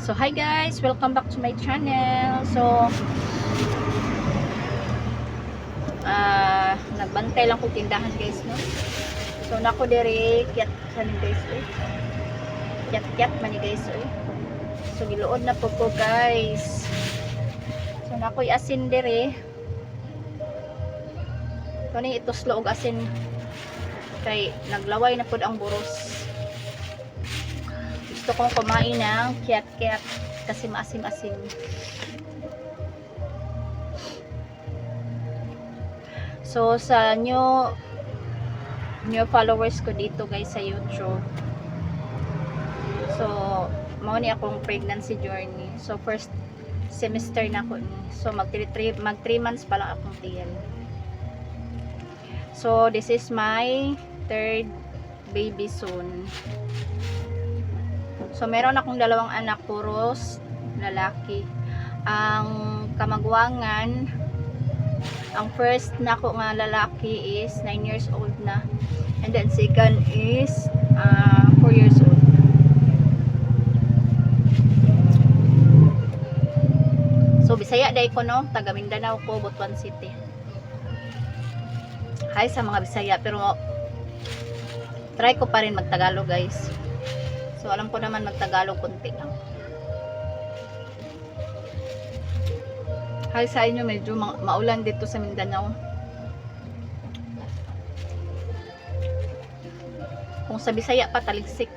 So hi guys, welcome back to my channel. So nagbantay lang ko tindahan guys, no. So nako dire kyat sa ni guys, kyat man ni guys, so giluod na po ko guys. So nakoy asin dire, kani ituslo og asin kay naglaway na pud ang buros. Gusto kong kumain ng kyat kasi maasim-asim. So sa new followers ko dito guys sa YouTube, so mao ni akong pregnancy journey. So first semester na ko ni, so mag 3 months pa lang akong tiyan. So this is my third baby soon. So meron akong dalawang anak, puros lalaki. Ang kamagwangan, ang first na ko nga lalaki is 9 years old na, and then second is 4 years old. So Bisaya day ko, no, taga Mindanao ko, Butuan City. Hi sa mga Bisaya, pero try ko pa rin magtagalog guys. So alam ko naman magtagalog konti lang. Hi sa inyo, medyo maulan dito sa Mindanao. Kung sa Bisaya pa, taligsik.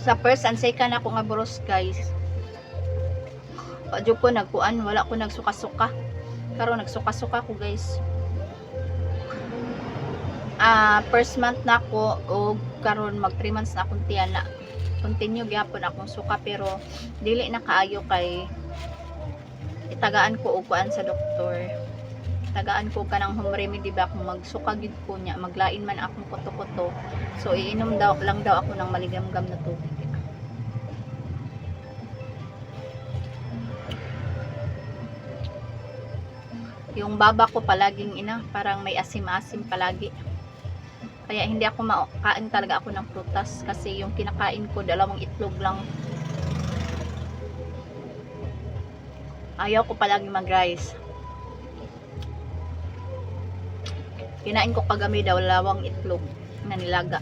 Sa first and second ako nga buros guys, padyo ko nagkuan, wala ko nagsuka-suka. Karon nagsuka-suka ko guys. First month na ako, o karon mag 3 months na akong tiyana. Continue gyapon akong suka, pero dili na kaayo kay itagaan ko og kuan sa doktor. Tagaan ko kanang home remedy ba kung magsuka gid ko nya, maglain man akong kuto-kuto. So iinom lang daw ako ng maligam-gam na tubig. Yung baba ko palaging parang may asim-asim palagi. Kaya hindi ako makain talaga ako ng prutas, kasi yung kinakain ko dalawang itlog lang. Ayaw ko palagi mag-rice. Kinain ko kagabi dalawang itlog na nilaga.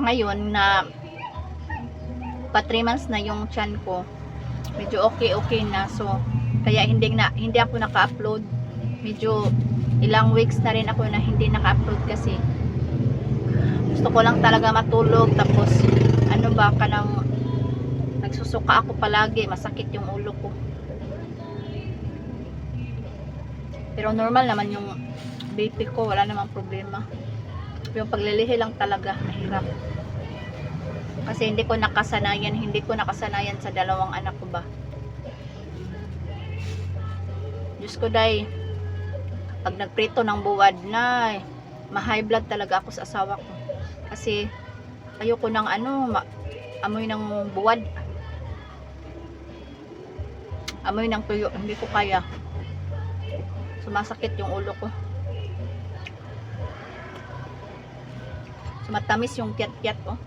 Ngayon na pa 3 months na yung tiyan ko, medyo okay na. So kaya hindi ako naka-upload. Medyo ilang weeks na rin ako na hindi naka-upload, kasi gusto ko lang talaga matulog. Tapos kanang nagsusuka ako palagi, masakit yung ulo ko. Pero normal naman yung BP ko, wala namang problema. Yung paglilihi lang talaga mahirap, kasi hindi ko nakasanayan sa dalawang anak ko ba. Diyos ko day, pag nagprito ng buwad na, ma-high blood talaga ako sa asawa ko, kasi ayoko ng amoy ng buwad, amoy ng tuyo, hindi ko kaya. Sumasakit yung ulo ko. Matamis yung kyat-kyat ko.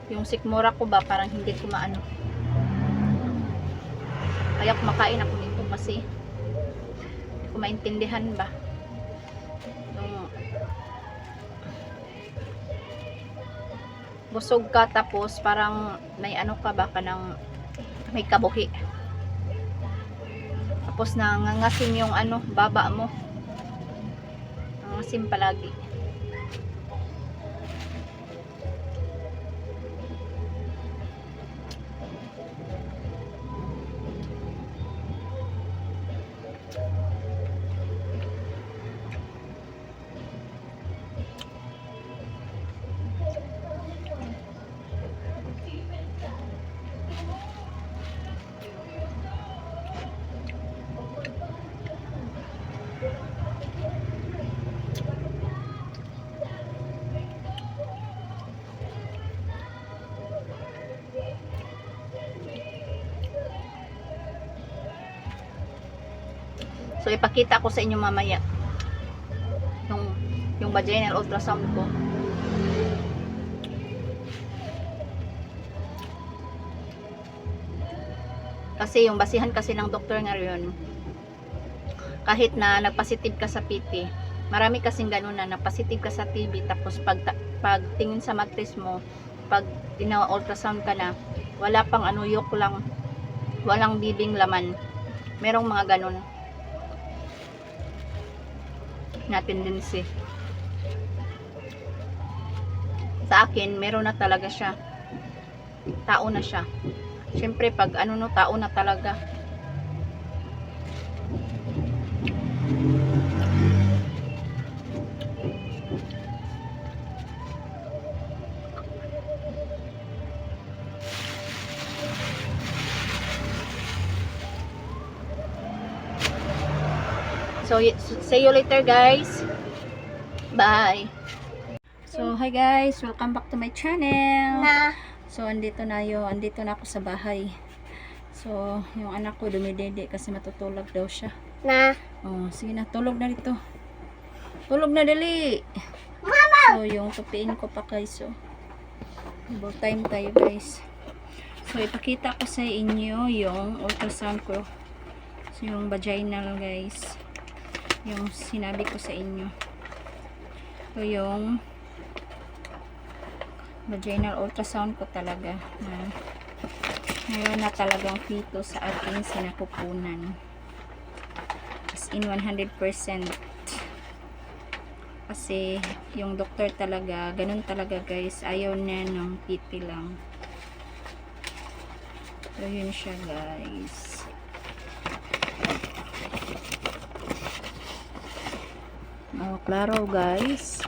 Yung sikmura ko ba, parang hindi ko maano. Kaya kumakain ako nito kasi hindi ko maintindihan ba. Yung busog ka, tapos parang may ka ba, kanang may kabuhi. Tapos nangangasim yung baba mo. Nangangasim palagi. So ipakita ko sa inyo mamaya yung vaginal ultrasound ko. Kasi yung basihan kasi ng doktor ngayon, kahit na nagpositive ka sa PT, marami kasing ganun na nagpositive ka sa TB, tapos pag tingin sa mattress mo, pag ina-ultrasound ka na, wala pang ano, yolk lang, walang bibing laman. Merong mga ganun na tendency. Sa akin, meron na talaga siya. Tao na siya. Siyempre, pag ano no, tao na talaga. So, see you later guys. Bye. So, hi guys. Welcome back to my channel. So, andito na ako sa bahay. So, yung anak ko dumidede kasi matutulog daw siya. Oh, sige na. Tulog na dito. Tulog na dali. So, yung tupiin ko pa guys. So, double time tayo guys. So, ipakita ko sa inyo yung ultrasound ko. So, yung vaginal guys. Yung sinabi ko sa inyo. So, yung vaginal ultrasound ko talaga na mayroon na talagang fetus sa ating sinapupunan. As in 100%. Kasi yung doktor talaga, ganun talaga guys. Ayaw niya ng PT lang. So, yun siya guys. Oh, klaro guys.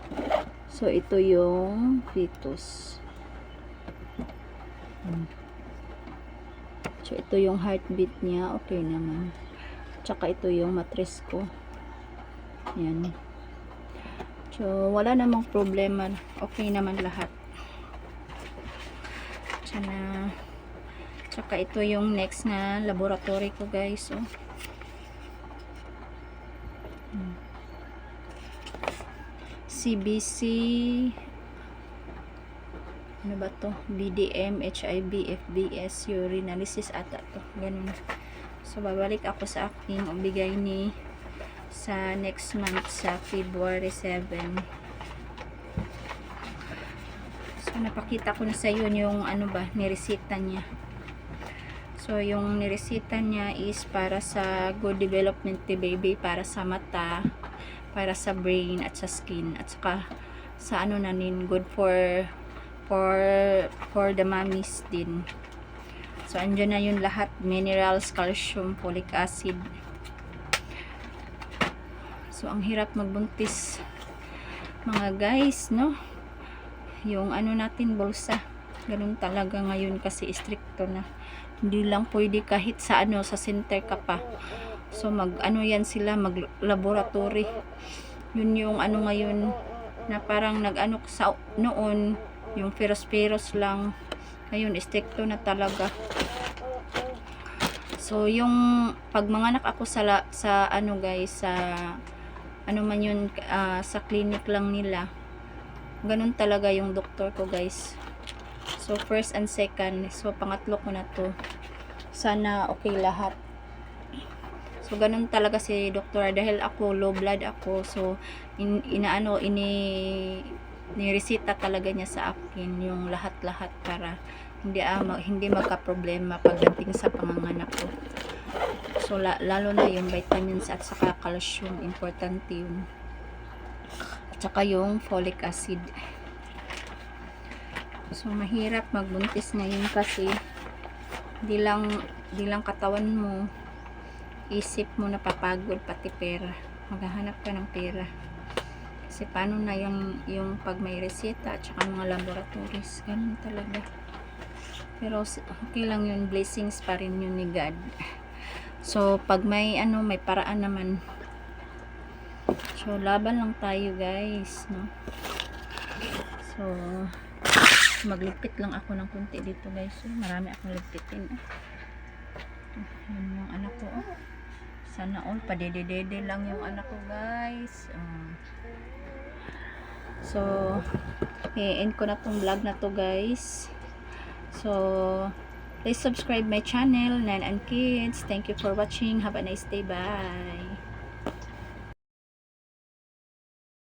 So, ito yung fetus. So, ito yung heartbeat niya. Okay naman. Tsaka ito yung mattress ko. Yan. So, wala namang problema. Okay naman lahat. Tsaka ito yung next na laboratory ko guys. So, CBC, ano ba to? BDM, HIV, FBS, urinalysis ata to. Ganun. So, babalik ako sa aking bigay ni sa next month sa February 7. So, napakita ko na sa iyo yung ano ba, niresita niya. So, yung niresita niya is para sa good development ni baby, para sa mata, para sa brain at sa skin, at saka sa ano na din, good for the mommies din. So, andyan na yun lahat, minerals, calcium, folic acid. So, ang hirap magbuntis mga guys, no? Yung ano natin, bulsa, ganun talaga ngayon kasi stricto na. Hindi lang pwede kahit sa ano, sa center ka pa. So, ano yan sila, mag laboratory. Yun yung ano ngayon, na parang nag-ano sa noon, yung peros-peros lang. Ngayon, stricto na talaga. So, yung pag manganak ako sa ano guys, sa ano man yun, sa clinic lang nila, ganun talaga yung doktor ko guys. So, first and second. So, pangatlo ko na to. Sana okay lahat. So, ganun talaga si doktor. Dahil ako, low blood ako. So, niresita talaga niya sa akin yung lahat-lahat para hindi magka-problema pagdating sa panganganak ko. So, lalo na yung vitamins at saka calcium. Importante yun. At saka yung folic acid. So, mahirap magbuntis ngayon kasi di lang katawan mo, isip mo napapagod, pati pera. Maghahanap ka ng pera. Kasi paano na yung pag may reseta at saka mga laboratories. Ganun talaga. Pero okay lang yun. Blessings pa rin yun ni God. So, pag may may paraan naman. So, laban lang tayo guys, no? So, magligpit lang ako ng kunti dito guys. So, marami akong ligpitin. Yan yung anak ko. Sana all padededede lang yung anak ko, guys. So, i-end ko na tong vlog na to, guys. So, please subscribe my channel, Nan and Kids. Thank you for watching. Have a nice day. Bye.